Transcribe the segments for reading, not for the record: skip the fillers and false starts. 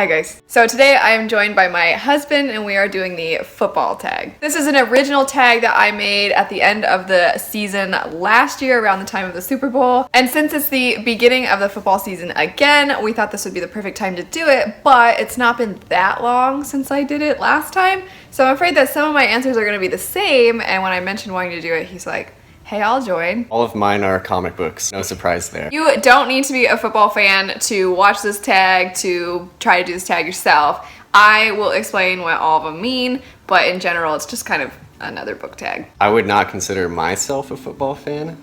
Hi guys. So today I am joined by my husband and we are doing the football tag. This is an original tag that I made at the end of the season last year around the time of the Super Bowl. And since it's the beginning of the football season again, we thought this would be the perfect time to do it, but it's not been that long since I did it last time. So I'm afraid that some of my answers are going to be the same, and when I mentioned wanting to do it, he's like, hey, I'll join. All of mine are comic books. No surprise there. You don't need to be a football fan to watch this tag, to try to do this tag yourself. I will explain what all of them mean, but in general, it's just kind of another book tag. I would not consider myself a football fan.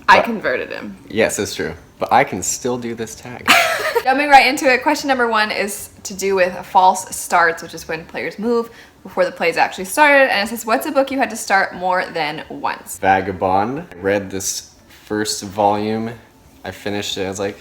I converted him. Yes, it's true. But I can still do this tag. Jumping right into it, question number 1 is to do with false starts, which is when players move before the plays actually started. And it says, what's a book you had to start more than once? Vagabond. I read this first volume. I finished it. I was like,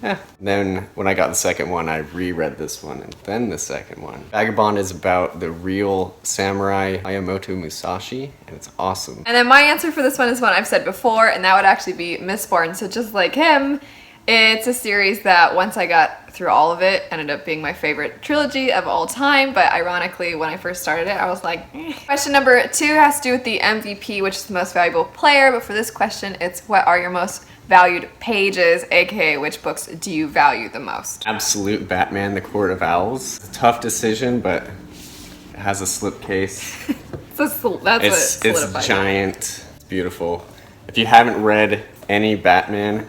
eh. Then when I got the second one, I reread this one and then the second one. Vagabond is about the real samurai Miyamoto Musashi, and it's awesome. And then my answer for this one is one I've said before, and that would actually be Mistborn. So just like him, it's a series that once I got through all of it, ended up being my favorite trilogy of all time, but ironically, when I first started it, I was like, eh. Question number 2 has to do with the MVP, which is the most valuable player, but for this question, it's what are your most valued pages, aka which books do you value the most? Absolute Batman, The Court of Owls. It's a tough decision, but it has a slipcase. It's giant, it's beautiful. If you haven't read any Batman,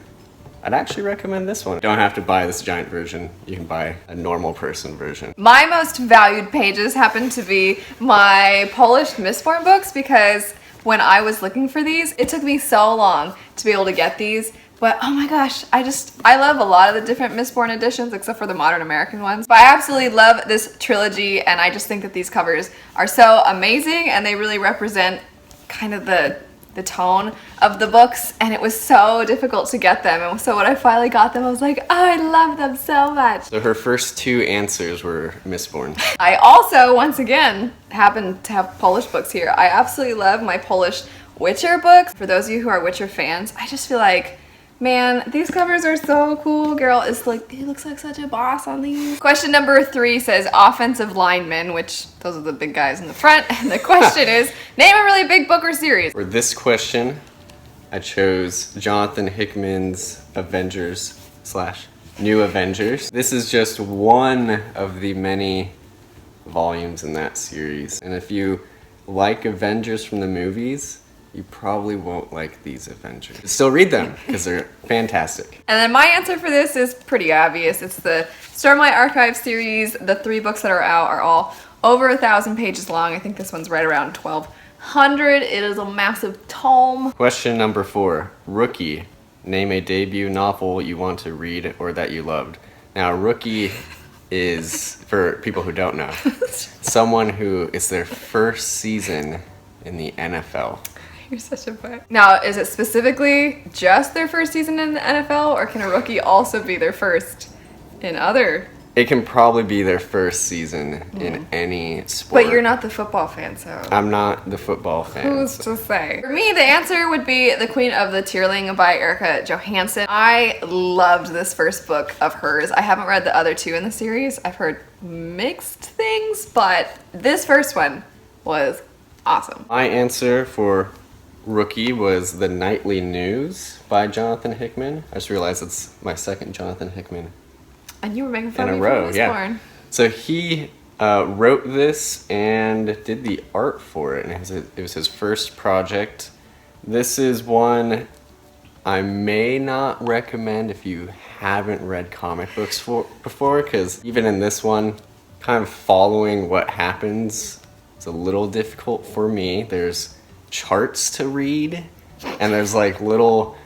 I'd actually recommend this one. You don't have to buy this giant version. You can buy a normal person version. My most valued pages happen to be my Polish Mistborn books because when I was looking for these, it took me so long to be able to get these. But oh my gosh, I love a lot of the different Mistborn editions except for the modern American ones. But I absolutely love this trilogy, and I just think that these covers are so amazing and they really represent kind of the tone of the books, and it was so difficult to get them, and so when I finally got them I was like, oh, I love them so much. So her first 2 answers were Mistborn. I also, once again, happen to have Polish books here. I absolutely love my Polish Witcher books. For those of you who are Witcher fans, I just feel like, man, these covers are so cool. Girl is like, he looks like such a boss on these. Question number 3 says offensive linemen, which those are the big guys in the front. And the question is, name a really big book or series. For this question, I chose Jonathan Hickman's Avengers / New Avengers. This is just one of the many volumes in that series. And if you like Avengers from the movies, you probably won't like these Avengers. Still read them, because they're fantastic. And then my answer for this is pretty obvious. It's the Stormlight Archive series. The 3 books that are out are all over 1,000 pages long. I think this one's right around 1,200. It is a massive tome. Question number 4. Rookie. Name a debut novel you want to read or that you loved. Now, Rookie is, for people who don't know, someone who is their first season in the NFL. You're such a butt. Now, is it specifically just their first season in the NFL, or can a rookie also be their first in other? It can probably be their first season in any sport. But you're not the football fan, so. I'm not the football fan. Who's to say? For me, the answer would be The Queen of the Tearling by Erica Johansson. I loved this first book of hers. I haven't read the other 2 in the series. I've heard mixed things, but this first one was awesome. My answer for Rookie was The Nightly News by Jonathan Hickman. I just realized it's my second Jonathan Hickman And you were making fun in of a me row. for Yeah. Mistborn. So he wrote this and did the art for it, and it was his first project. This is one I may not recommend if you haven't read comic books before, because even in this one, kind of following what happens is a little difficult for me. There's charts to read, and there's like little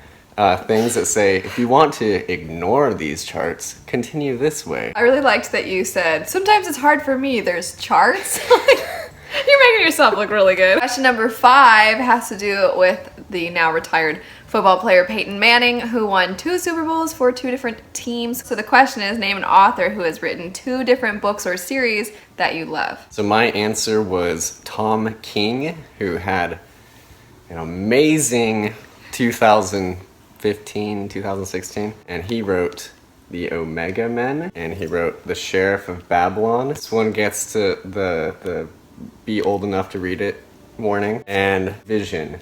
things that say, if you want to ignore these charts, continue this way. I really liked that you said, sometimes it's hard for me, there's charts. You're making yourself look really good. Question number 5 has to do with the now retired football player Peyton Manning, who won 2 Super Bowls for 2 different teams. So the question is, name an author who has written 2 different books or series that you love. So my answer was Tom King, who had an amazing 2015, 2016, and he wrote the Omega Men, and he wrote The Sheriff of Babylon. This one gets to the be old enough to read it warning. And Vision.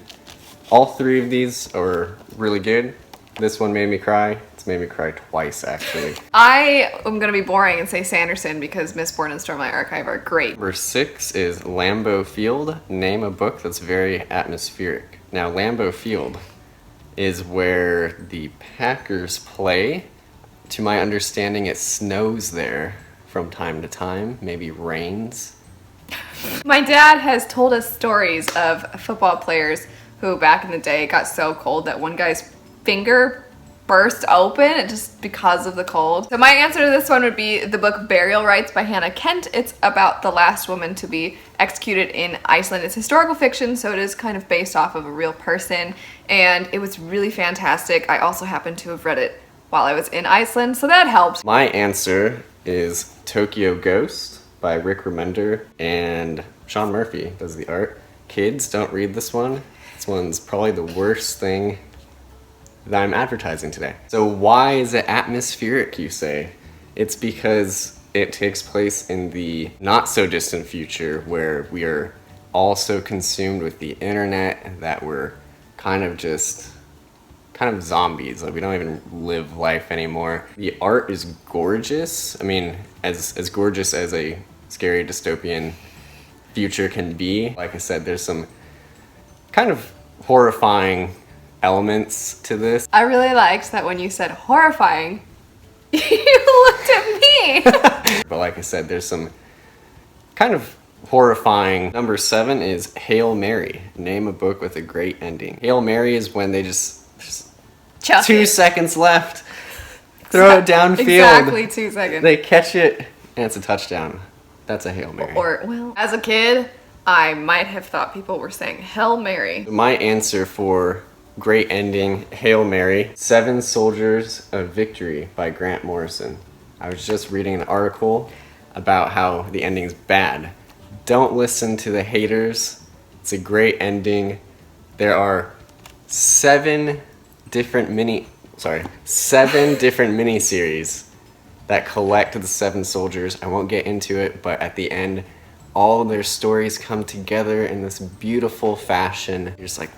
All three of these are really good. This one made me cry. It's made me cry twice, actually. I am going to be boring and say Sanderson because Mistborn and Stormlight Archive are great. Number 6 is Lambeau Field Name, a book that's very atmospheric. Now, Lambeau Field is where the Packers play. To my understanding, it snows there from time to time, maybe rains. My dad has told us stories of football players who back in the day got so cold that one guy's finger burst open just because of the cold. So my answer to this one would be the book Burial Rites by Hannah Kent. It's about the last woman to be executed in Iceland. It's historical fiction, so it is kind of based off of a real person, and it was really fantastic. I also happened to have read it while I was in Iceland, so that helped. My answer is Tokyo Ghost by Rick Remender, and Sean Murphy does the art. Kids, don't read this one. This one's probably the worst thing that I'm advertising today. So why is it atmospheric, you say? It's because it takes place in the not so distant future where we are all so consumed with the internet that we're kind of zombies. Like, we don't even live life anymore. The art is gorgeous. I mean, as gorgeous as a scary dystopian future can be. Like I said, there's some kind of horrifying elements to this. I really liked that when you said horrifying, you looked at me. But like I said, there's some kind of horrifying. Number 7 is Hail Mary. Name a book with a great ending. Hail Mary is when they just Chuck 2 it. seconds left. Throw it downfield. Exactly 2 seconds. They catch it, and it's a touchdown. That's a Hail Mary. Or, well, as a kid, I might have thought people were saying Hail Mary. My answer for great ending, Hail Mary, 7 Soldiers of Victory by Grant Morrison. I was just reading an article about how the ending's bad. Don't listen to the haters. It's a great ending. There are 7 different mini-series that collect the 7 soldiers. I won't get into it, but at the end, all of their stories come together in this beautiful fashion. You're just like,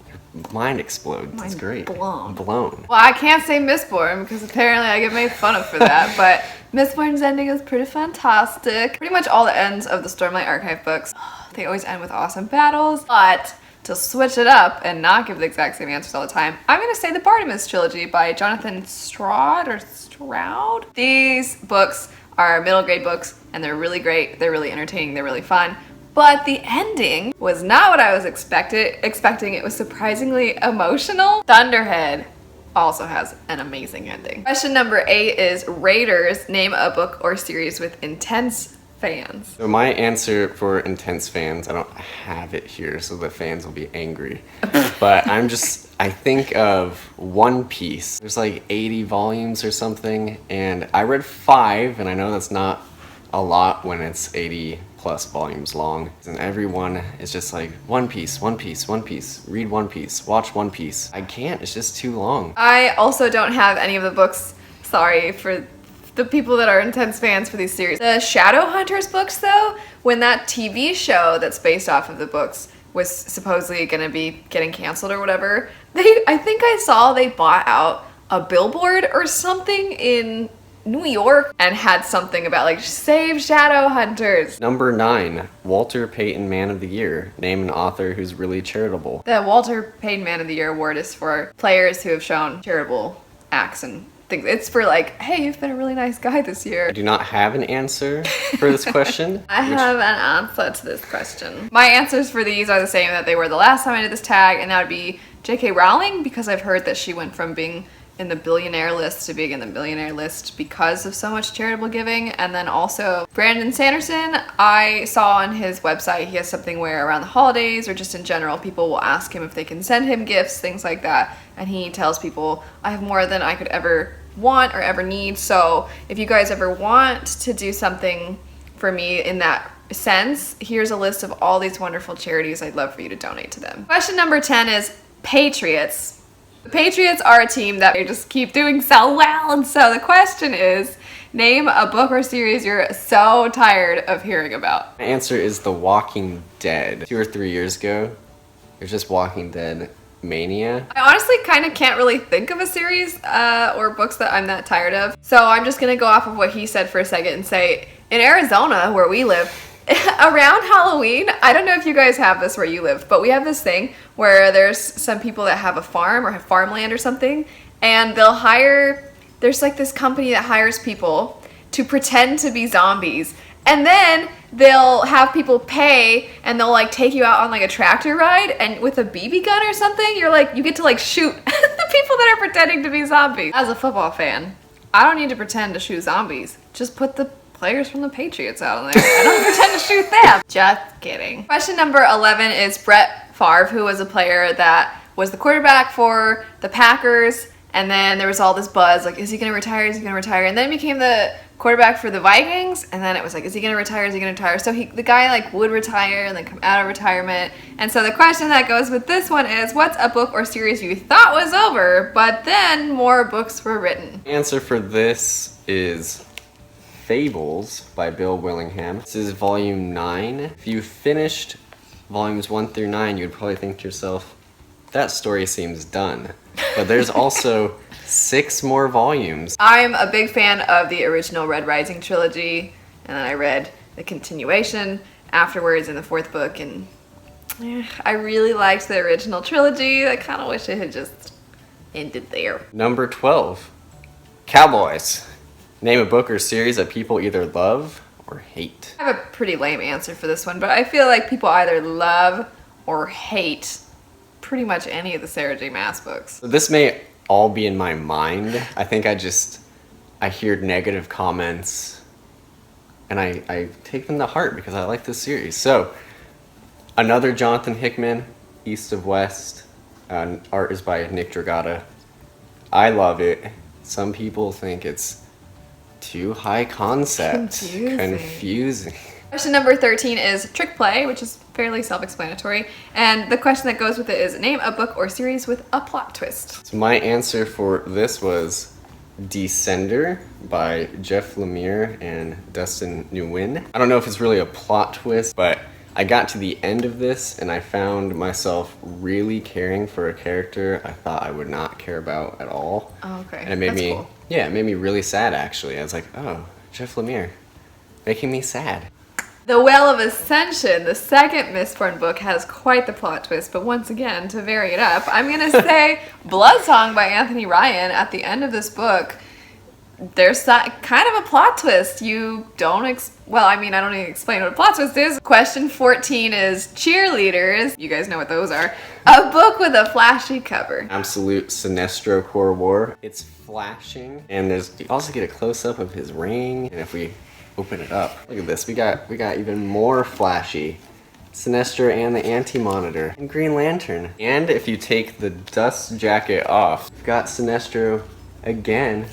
your mind explodes. It's great. Blown. Blown. Well, I can't say Mistborn because apparently I get made fun of for that, but Mistborn's ending is pretty fantastic. Pretty much all the ends of the Stormlight Archive books, they always end with awesome battles, but to switch it up and not give the exact same answers all the time, I'm going to say the Bartimaeus trilogy by Jonathan Stroud. These books are middle grade books, and they're really great. They're really entertaining. They're really fun. But the ending was not what I was expecting. It was surprisingly emotional. Thunderhead also has an amazing ending. Question number 8 is Raiders. Name a book or series with intense fans. So my answer for intense fans, I don't have it here, so the fans will be angry. But I think of One Piece. There's like 80 volumes or something, and I read 5, and I know that's not a lot when it's 80 plus volumes long. And everyone is just like, One Piece, One Piece, One Piece. Read One Piece, watch One Piece. I can't, it's just too long. I also don't have any of the books, sorry for the people that are intense fans for these series. The Shadowhunters books though, when that TV show that's based off of the books was supposedly gonna be getting canceled or whatever, I think I saw they bought out a billboard or something in New York and had something about like save Shadowhunters. Number 9, Walter Payton Man of the Year. Name an author who's really charitable. The Walter Payton Man of the Year award is for players who have shown charitable acts and things. It's for like, hey, you've been a really nice guy this year. I do not have an answer for this question. I have an answer to this question. My answers for these are the same that they were the last time I did this tag, and that would be J.K. Rowling, because I've heard that she went from being in the billionaire list to being in the billionaire list because of so much charitable giving. And then also Brandon Sanderson, I saw on his website he has something where around the holidays or just in general people will ask him if they can send him gifts, things like that, and he tells people, I have more than I could ever want or ever need. So if you guys ever want to do something for me in that sense, here's a list of all these wonderful charities. I'd love for you to donate to them. Question number 10 is Patriots. The Patriots are a team that they just keep doing so well, and so the question is, name a book or series you're so tired of hearing about. My answer is The Walking Dead. 2 or 3 years ago, it was just Walking Dead mania. I honestly kind of can't really think of a series or books that I'm that tired of. So I'm just going to go off of what he said for a second and say, in Arizona, where we live, around Halloween, I don't know if you guys have this where you live, but we have this thing where there's some people that have a farm or have farmland or something, and there's like this company that hires people to pretend to be zombies. And then they'll have people pay and they'll like take you out on like a tractor ride and with a BB gun or something, you get to like shoot the people that are pretending to be zombies. As a football fan, I don't need to pretend to shoot zombies. Just put the players from the Patriots out on there. I don't pretend to shoot them. Just kidding. Question number 11 is Brett Favre, who was a player that was the quarterback for the Packers. And then there was all this buzz, like, is he going to retire? Is he going to retire? And then he became the quarterback for the Vikings. And then it was like, is he going to retire? Is he going to retire? So the guy like would retire and then come out of retirement. And so the question that goes with this one is, what's a book or series you thought was over, but then more books were written? The answer for this is Fables by Bill Willingham. This is volume 9. If you finished volumes 1 through 9, you'd probably think to yourself, that story seems done. But there's also 6 more volumes. I'm a big fan of the original Red Rising trilogy, and then I read the continuation afterwards in the 4th book, and I really liked the original trilogy. I kind of wish it had just ended there. Number 12, Cowboys. Name a book or series that people either love or hate. I have a pretty lame answer for this one, but I feel like people either love or hate pretty much any of the Sarah J. Maas books. So this may all be in my mind. I think I hear negative comments and I take them to heart because I like this series. So, another Jonathan Hickman, East of West. Art is by Nick Dragata. I love it. Some people think it's too high concept. Confusing. Question number 13 is Trick Play, which is fairly self-explanatory. And the question that goes with it is, name a book or series with a plot twist. So my answer for this was Descender by Jeff Lemire and Dustin Nguyen. I don't know if it's really a plot twist, but I got to the end of this and I found myself really caring for a character I thought I would not care about at all. Oh, okay. And it made me, cool. Yeah, it made me really sad actually. I was like, oh, Jeff Lemire, making me sad. The Well of Ascension, the second Mistborn book, has quite the plot twist, but once again, to vary it up, I'm going to say Bloodsong by Anthony Ryan. At the end of this book, there's that kind of a plot twist. You don't, I don't even explain what a plot twist is. Question 14 is Cheerleaders. You guys know what those are. A book with a flashy cover. Absolute Sinestro Core War. It's flashing, and you also get a close-up of his ring, and if we open it up, look at this, we got even more flashy Sinestro and the Anti-Monitor and Green Lantern. And if you take the dust jacket off, you've got Sinestro again,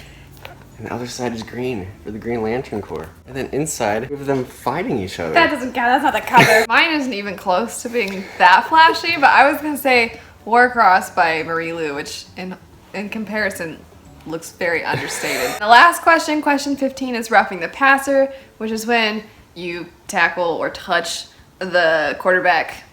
and the other side is green for the Green Lantern Corps. And then inside, we have them fighting each other. That doesn't count, that's not the cover. Mine isn't even close to being that flashy, but I was gonna say Warcross by Marie Lu, which in comparison looks very understated. The last question, question 15, is Roughing the Passer, which is when you tackle or touch the quarterback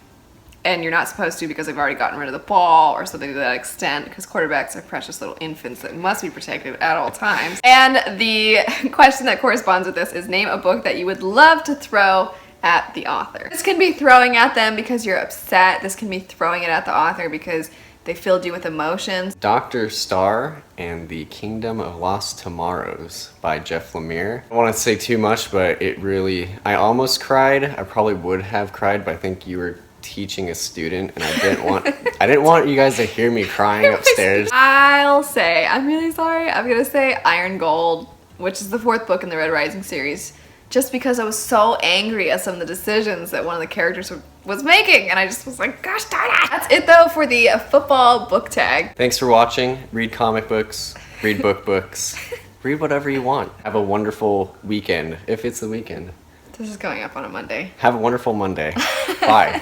and you're not supposed to because they've already gotten rid of the ball or something to that extent, because quarterbacks are precious little infants that must be protected at all times. And the question that corresponds with this is, name a book that you would love to throw at the author. This can be throwing at them because you're upset. This can be throwing it at the author because they filled you with emotions. Dr. Star and the Kingdom of Lost Tomorrows by Jeff Lemire. I don't want to say too much, but I almost cried. I probably would have cried, but I think you were teaching a student and I didn't want you guys to hear me crying upstairs. I'll say, I'm really sorry. I'm gonna say Iron Gold, which is the 4th book in the Red Rising series, just because I was so angry at some of the decisions that one of the characters was making, and I just was like, gosh darn it! That's it though for the football book tag. Thanks for watching. Read comic books, read books, read whatever you want. Have a wonderful weekend, if it's the weekend. This is going up on a Monday. Have a wonderful Monday. Bye.